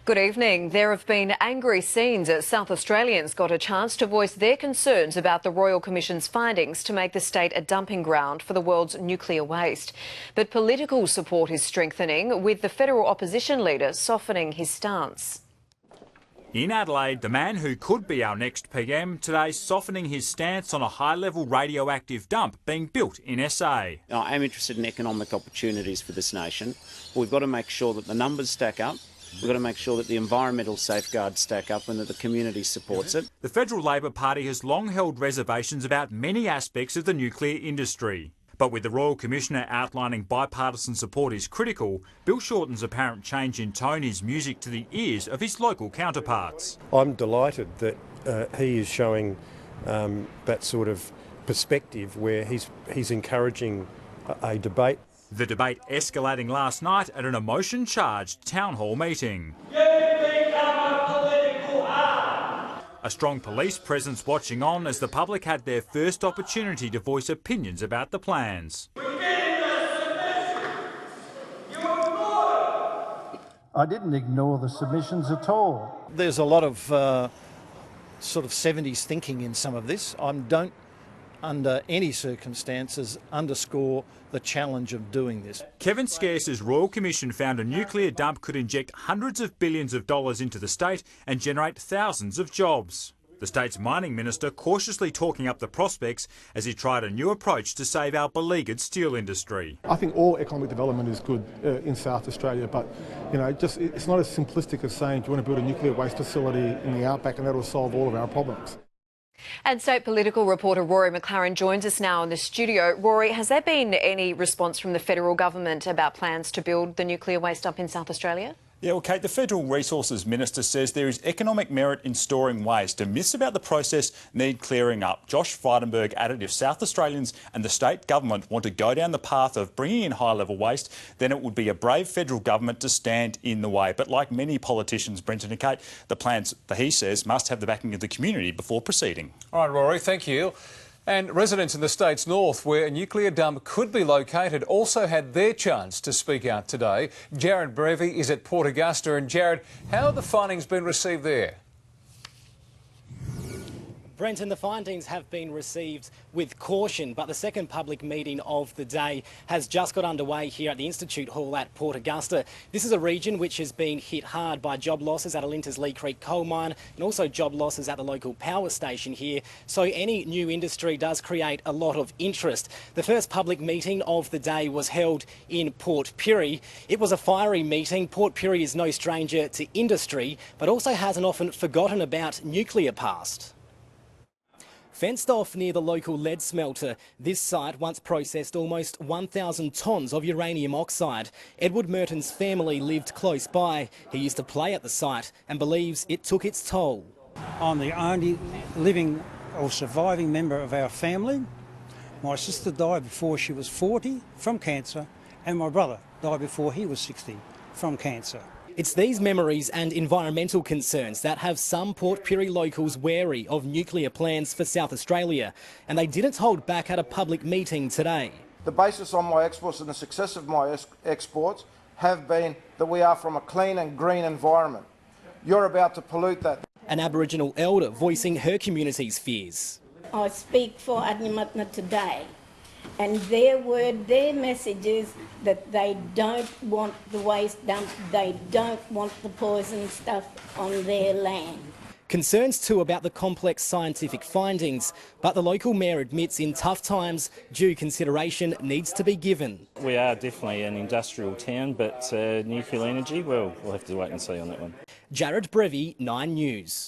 Good evening. There have been angry scenes as South Australians got a chance to voice their concerns about the Royal Commission's findings to make the state a dumping ground for the world's nuclear waste. But political support is strengthening, with the federal opposition leader softening his stance. In Adelaide, the man who could be our next PM today softening his stance on a high-level radioactive dump being built in SA. I am interested in economic opportunities for this nation. We've got to make sure that the numbers stack up. We've got to make sure that the environmental safeguards stack up and that the community supports it. The Federal Labor Party has long held reservations about many aspects of the nuclear industry. But with the Royal Commissioner outlining bipartisan support is critical, Bill Shorten's apparent change in tone is music to the ears of his local counterparts. I'm delighted that he is showing that sort of perspective where he's encouraging a debate. The debate escalating last night at an emotion-charged town hall meeting. A strong police presence watching on as the public had their first opportunity to voice opinions about the plans. I didn't ignore the submissions at all. There's a lot of sort of 70s thinking in some of this. I don't, under any circumstances, underscore the challenge of doing this. Kevin Scarce's Royal Commission found a nuclear dump could inject hundreds of billions of dollars into the state and generate thousands of jobs. The state's mining minister cautiously talking up the prospects as he tried a new approach to save our beleaguered steel industry. I think all economic development is good in South Australia, but it's not as simplistic as saying, do you want to build a nuclear waste facility in the outback and that'll solve all of our problems. And state political reporter Rory McLaren joins us now in the studio. Rory, has there been any response from the federal government about plans to build the nuclear waste dump in South Australia? Yeah, well, Kate, the Federal Resources Minister says there is economic merit in storing waste and myths about the process need clearing up. Josh Frydenberg added if South Australians and the state government want to go down the path of bringing in high-level waste, then it would be a brave federal government to stand in the way. But like many politicians, Brenton and Kate, the plans, he says, must have the backing of the community before proceeding. All right, Rory, thank you. And residents in the state's north, where a nuclear dump could be located, also had their chance to speak out today. Jared Brevy is at Port Augusta. And Jared, how have the findings been received there? Brenton, the findings have been received with caution, but the second public meeting of the day has just got underway here at the Institute Hall at Port Augusta. This is a region which has been hit hard by job losses at Alinta's Lee Creek coal mine and also job losses at the local power station here. So any new industry does create a lot of interest. The first public meeting of the day was held in Port Pirie. It was a fiery meeting. Port Pirie is no stranger to industry, but also has an often forgotten about nuclear past. Fenced off near the local lead smelter, this site once processed almost 1,000 tonnes of uranium oxide. Edward Merton's family lived close by. He used to play at the site and believes it took its toll. I'm the only living or surviving member of our family. My sister died before she was 40 from cancer, and my brother died before he was 60 from cancer. It's these memories and environmental concerns that have some Port Pirie locals wary of nuclear plans for South Australia, and they didn't hold back at a public meeting today. The basis on my exports and the success of my exports have been that we are from a clean and green environment. You're about to pollute that. An Aboriginal elder voicing her community's fears. I speak for Adelaide today. And their message is that they don't want the waste dump, they don't want the poison stuff on their land. Concerns too about the complex scientific findings, but the local mayor admits in tough times, due consideration needs to be given. We are definitely an industrial town, but nuclear energy, well, we'll have to wait and see on that one. Jared Brevy, 9 News.